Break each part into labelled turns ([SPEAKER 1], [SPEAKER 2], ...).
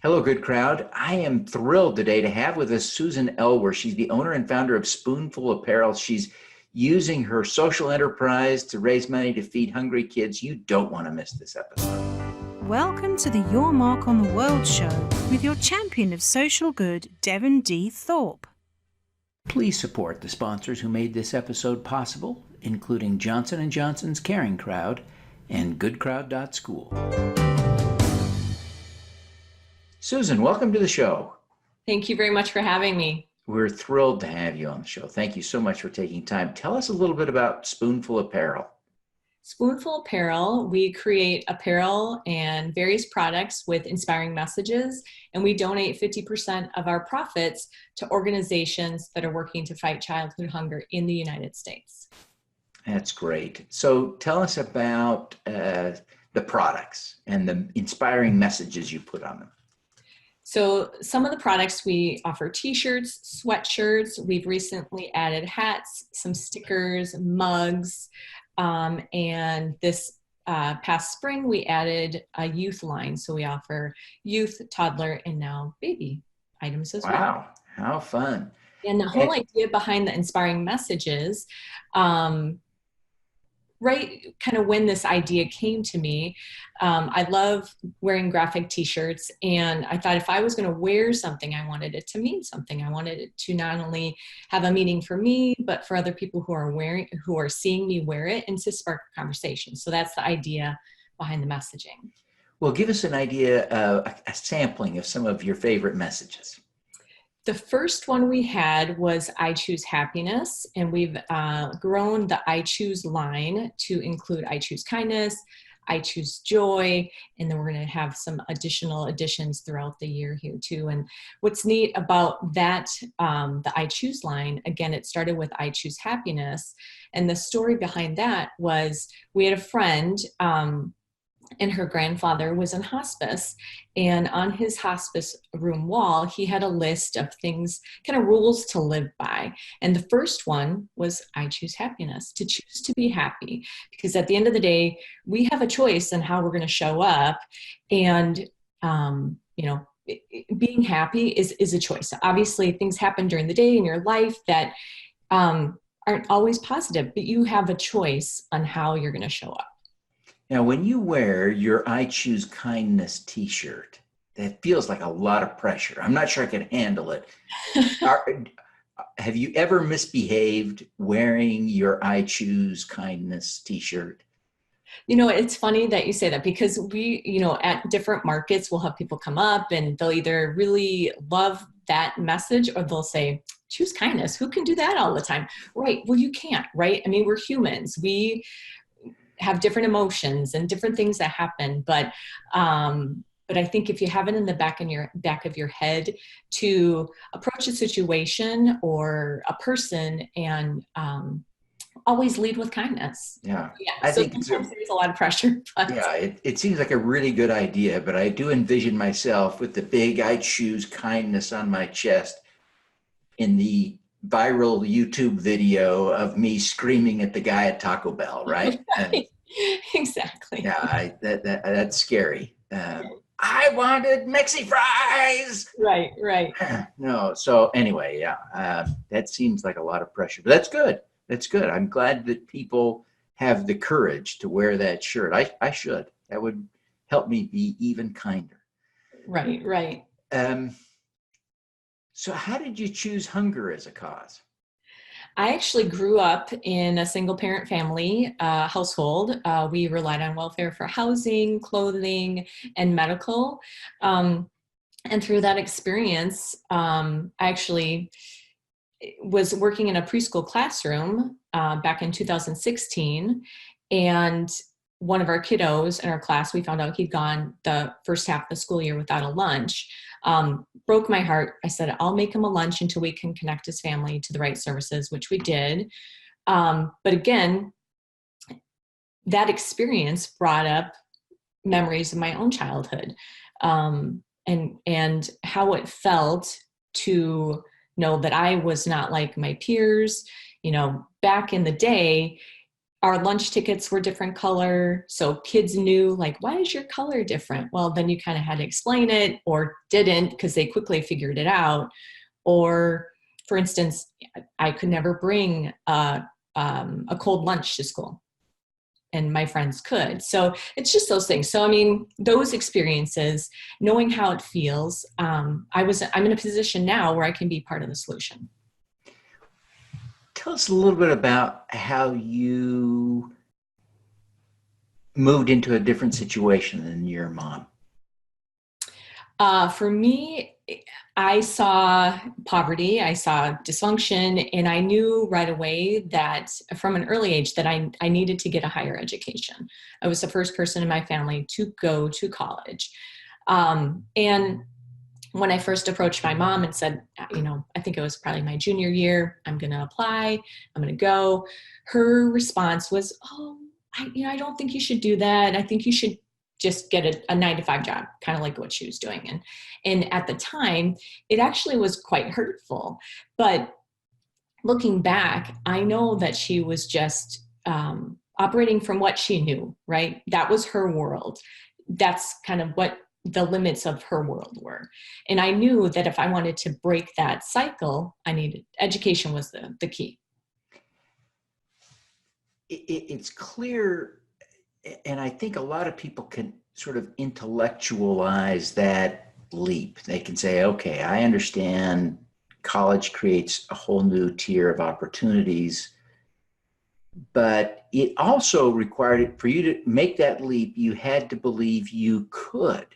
[SPEAKER 1] Hello, good crowd. I am thrilled today to have with us Susan Elwer. She's the owner and founder of Spoonful Apparel. She's using her social enterprise to raise money to feed hungry kids. You don't want to miss this episode.
[SPEAKER 2] Welcome to the Your Mark on the World show with your champion of social good, Devin D. Thorpe.
[SPEAKER 1] Please support the sponsors who made this episode possible, including Johnson & Johnson's Caring Crowd and GoodCrowd.School. Susan, welcome to the show.
[SPEAKER 3] Thank you very much for having me.
[SPEAKER 1] We're thrilled to have you on the show. Thank you so much for taking time. Tell us a little bit about Spoonful Apparel.
[SPEAKER 3] Spoonful Apparel, we create apparel and various products with inspiring messages, and we donate 50% of our profits to organizations that are working to fight childhood hunger in the United States.
[SPEAKER 1] That's great. So tell us about the products and the inspiring messages you put on them.
[SPEAKER 3] So some of the products we offer t-shirts, sweatshirts. We've recently added hats, some stickers, mugs, and this past spring we added a youth line. So we offer youth, toddler, and now baby items as well.
[SPEAKER 1] Wow, how fun.
[SPEAKER 3] And the whole idea behind the inspiring messages, right kind of when this idea came to me, I love wearing graphic t-shirts, and I thought if I was going to wear something, I wanted it to mean something. I wanted it to not only have a meaning for me, but for other people who are seeing me wear it, and to spark a conversation. So that's the idea behind the messaging.
[SPEAKER 1] Well, give us an idea, a sampling of some of your favorite messages.
[SPEAKER 3] The first one we had was I Choose Happiness, and we've grown the I Choose line to include I Choose Kindness, I Choose Joy, and then we're going to have some additional additions throughout the year here too. And what's neat about that, the I Choose line, again, it started with I Choose Happiness, and the story behind that was we had a friend, and her grandfather was in hospice, and on his hospice room wall, he had a list of things, kind of rules to live by. And the first one was I choose happiness, to choose to be happy, because at the end of the day, we have a choice on how we're going to show up. And, being happy is a choice. Obviously, things happen during the day in your life that aren't always positive, but you have a choice on how you're going to show up.
[SPEAKER 1] Now, when you wear your I Choose Kindness t-shirt, that feels like a lot of pressure. I'm not sure I can handle it. Have you ever misbehaved wearing your I Choose Kindness t-shirt?
[SPEAKER 3] It's funny that you say that, because we, at different markets, we'll have people come up and they'll either really love that message or they'll say, choose kindness. Who can do that all the time? Right. Well, you can't, right? I mean, we're humans. We have different emotions and different things that happen. But I think if you have it in the back of your head to approach a situation or a person and always lead with kindness.
[SPEAKER 1] Yeah.
[SPEAKER 3] I think sometimes there's a lot of pressure. But.
[SPEAKER 1] Yeah, it seems like a really good idea, but I do envision myself with the big I Choose Kindness on my chest in the viral YouTube video of me screaming at the guy at Taco Bell, right?
[SPEAKER 3] Right. Exactly.
[SPEAKER 1] Yeah, that's scary. I wanted Mexi fries.
[SPEAKER 3] Right.
[SPEAKER 1] No, so anyway, yeah, that seems like a lot of pressure, but that's good. That's good. I'm glad that people have the courage to wear that shirt. I should. That would help me be even kinder.
[SPEAKER 3] Right.
[SPEAKER 1] So how did you choose hunger as a cause?
[SPEAKER 3] I actually grew up in a single parent family household. We relied on welfare for housing, clothing, and medical. And through that experience, I actually was working in a preschool classroom back in 2016. And one of our kiddos in our class, we found out he'd gone the first half of the school year without a lunch. Broke my heart. I said, I'll make him a lunch until we can connect his family to the right services, which we did. But again, that experience brought up memories of my own childhood, and how it felt to know that I was not like my peers. Back in the day, our lunch tickets were different color. So kids knew, like, why is your color different? Well, then you kind of had to explain it, or didn't, because they quickly figured it out. Or, for instance, I could never bring a cold lunch to school, and my friends could. So it's just those things. So, I mean, those experiences, knowing how it feels, I'm in a position now where I can be part of the solution.
[SPEAKER 1] Tell us a little bit about how you moved into a different situation than your mom.
[SPEAKER 3] For me, I saw poverty, I saw dysfunction, and I knew right away that from an early age that I needed to get a higher education. I was the first person in my family to go to college. And when I first approached my mom and said, I think it was probably my junior year, I'm going to apply, I'm going to go. Her response was, oh, I don't think you should do that. I think you should just get a 9-to-5 job, kind of like what she was doing. And at the time, it actually was quite hurtful. But looking back, I know that she was just operating from what she knew, right? That was her world. That's kind of what the limits of her world were. And I knew that if I wanted to break that cycle, education was the key.
[SPEAKER 1] It's clear, and I think a lot of people can sort of intellectualize that leap. They can say, okay, I understand college creates a whole new tier of opportunities, but it also required it for you to make that leap. You had to believe you could.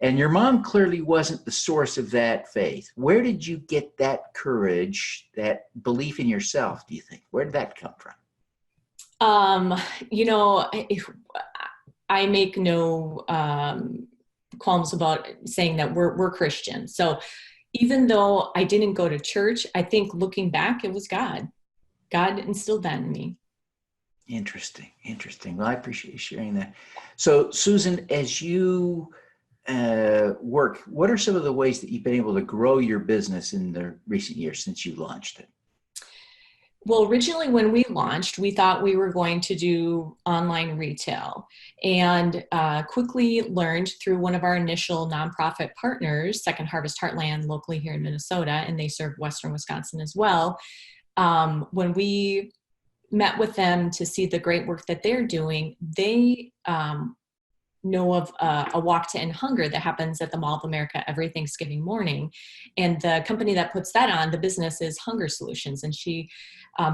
[SPEAKER 1] And your mom clearly wasn't the source of that faith. Where did you get that courage, that belief in yourself, do you think? Where did that come from?
[SPEAKER 3] If I make no qualms about saying that we're Christian. So even though I didn't go to church, I think looking back, it was God. God instilled that in me.
[SPEAKER 1] Interesting. Well, I appreciate you sharing that. So, Susan, as you work, what are some of the ways that you've been able to grow your business in the recent years since you launched it?
[SPEAKER 3] Well, originally when we launched, we thought we were going to do online retail, and quickly learned through one of our initial nonprofit partners, Second Harvest Heartland, locally here in Minnesota, and they serve Western Wisconsin as well. When we met with them to see the great work that they're doing, they know of a walk to end hunger that happens at the Mall of America every Thanksgiving morning. And the company that puts that on, the business, is Hunger Solutions. And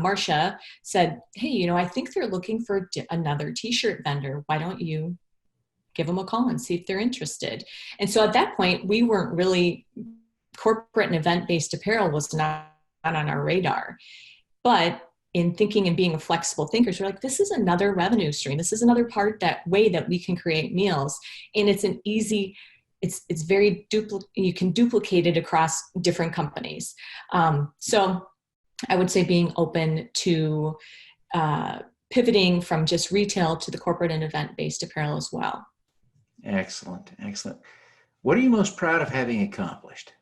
[SPEAKER 3] Marcia said, hey, I think they're looking for another t-shirt vendor. Why don't you give them a call and see if they're interested? And so at that point, we weren't really, corporate and event-based apparel was not on our radar. But in thinking and being flexible thinkers, we're like, this is another revenue stream. This is another way that we can create meals. And it's it's very you can duplicate it across different companies. So I would say being open to pivoting from just retail to the corporate and event-based apparel as well.
[SPEAKER 1] Excellent. What are you most proud of having accomplished?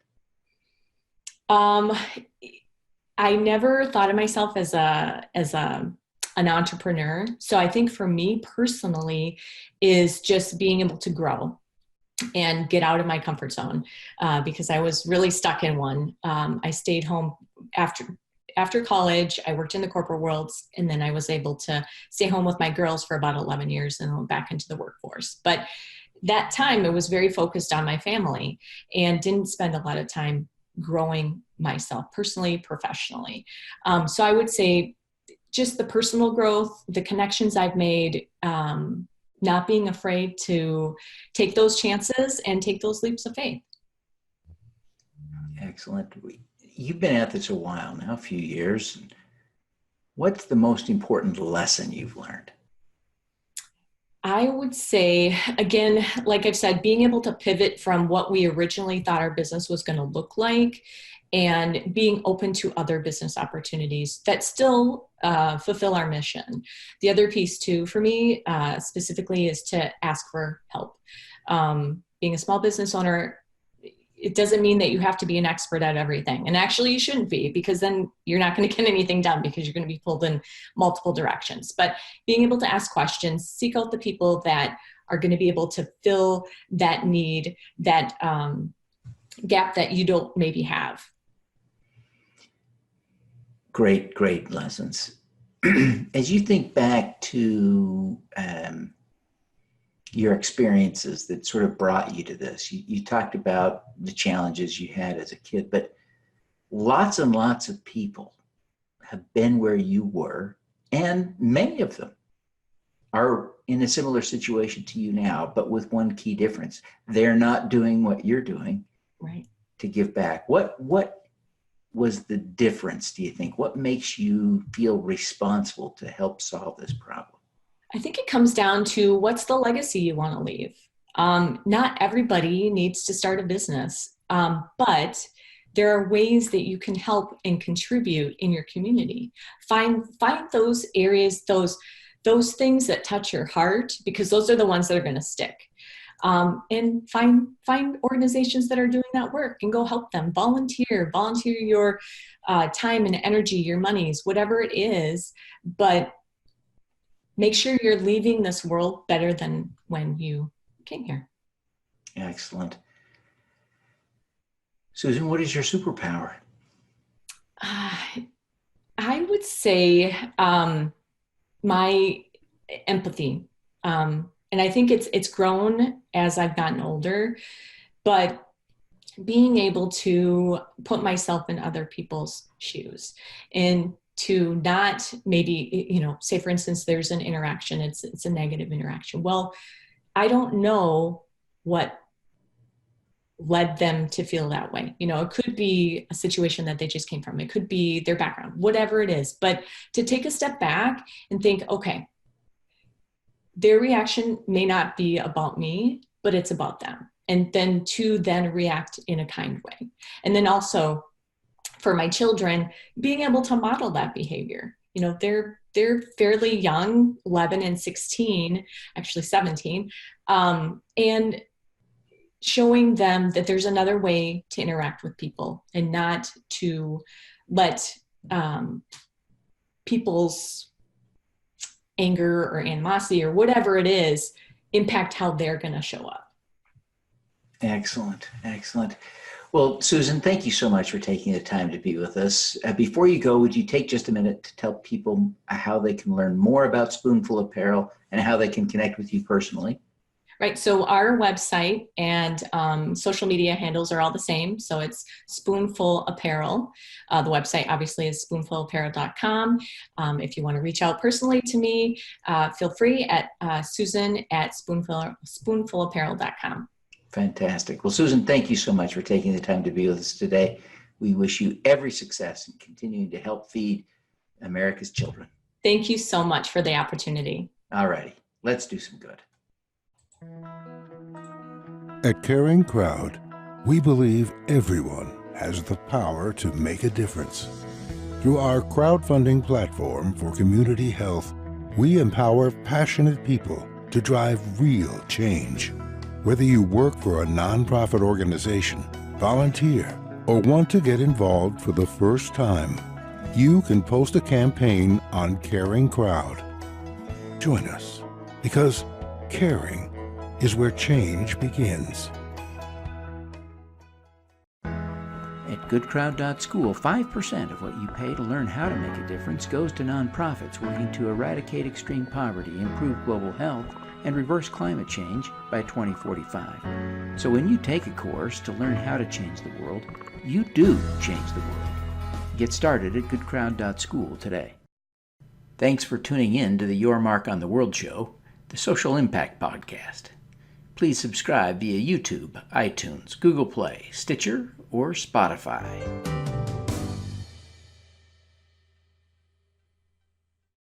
[SPEAKER 3] I never thought of myself as an entrepreneur. So I think for me personally is just being able to grow and get out of my comfort zone, because I was really stuck in one. I stayed home after college. I worked in the corporate world, and then I was able to stay home with my girls for about 11 years and went back into the workforce. But that time it was very focused on my family and didn't spend a lot of time growing myself personally, professionally. So I would say just the personal growth, the connections I've made, not being afraid to take those chances and take those leaps of faith.
[SPEAKER 1] Excellent. You've been at this a while now, a few years. What's the most important lesson you've learned?
[SPEAKER 3] I would say, again, like I've said, being able to pivot from what we originally thought our business was going to look like and being open to other business opportunities that still fulfill our mission. The other piece too, for me, specifically, is to ask for help. Being a small business owner, it doesn't mean that you have to be an expert at everything. And actually you shouldn't be, because then you're not going to get anything done, because you're going to be pulled in multiple directions. But being able to ask questions, seek out the people that are going to be able to fill that need, that gap that you don't maybe have.
[SPEAKER 1] Great lessons. As you think back to your experiences that sort of brought you to this, you talked about the challenges you had as a kid, but lots and lots of people have been where you were, and many of them are in a similar situation to you now, but with one key difference. They're not doing what you're doing,
[SPEAKER 3] right,
[SPEAKER 1] to give back. What was the difference, do you think? What makes you feel responsible to help solve this problem?
[SPEAKER 3] I think it comes down to, what's the legacy you want to leave? Not everybody needs to start a business, but there are ways that you can help and contribute in your community. Find those areas, those things that touch your heart, because those are the ones that are going to stick. And find organizations that are doing that work and go help them. Volunteer your time and energy, your monies, whatever it is, but make sure you're leaving this world better than when you came here.
[SPEAKER 1] Excellent. Susan, what is your superpower?
[SPEAKER 3] I would say my empathy. And I think it's grown as I've gotten older, but being able to put myself in other people's shoes, and to not maybe, say for instance, there's an interaction, it's a negative interaction. Well, I don't know what led them to feel that way. It could be a situation that they just came from. It could be their background, whatever it is. But to take a step back and think, okay, their reaction may not be about me, but it's about them. And then to then react in a kind way. And then also for my children, being able to model that behavior. They're fairly young, 11 and 16, actually 17. And showing them that there's another way to interact with people, and not to let people's anger or animosity or whatever it is impact how they're going to show up.
[SPEAKER 1] Excellent. Well, Susan, thank you so much for taking the time to be with us. Before you go, would you take just a minute to tell people how they can learn more about Spoonful Apparel and how they can connect with you personally?
[SPEAKER 3] Right. So our website and social media handles are all the same. So it's Spoonful Apparel. The website obviously is spoonfulapparel.com. If you want to reach out personally to me, feel free at Susan at spoonfulapparel.com.
[SPEAKER 1] Fantastic. Well, Susan, thank you so much for taking the time to be with us today. We wish you every success in continuing to help feed America's children.
[SPEAKER 3] Thank you so much for the opportunity.
[SPEAKER 1] All righty. Let's do some good.
[SPEAKER 4] At Caring Crowd, we believe everyone has the power to make a difference. Through our crowdfunding platform for community health, we empower passionate people to drive real change. Whether you work for a nonprofit organization, volunteer, or want to get involved for the first time, you can post a campaign on Caring Crowd. Join us, because caring is where change begins.
[SPEAKER 1] At goodcrowd.school, 5% of what you pay to learn how to make a difference goes to nonprofits working to eradicate extreme poverty, improve global health, and reverse climate change by 2045. So when you take a course to learn how to change the world, you do change the world. Get started at goodcrowd.school today. Thanks for tuning in to the Your Mark on the World show, the Social Impact Podcast. Please subscribe via YouTube, iTunes, Google Play, Stitcher, or Spotify.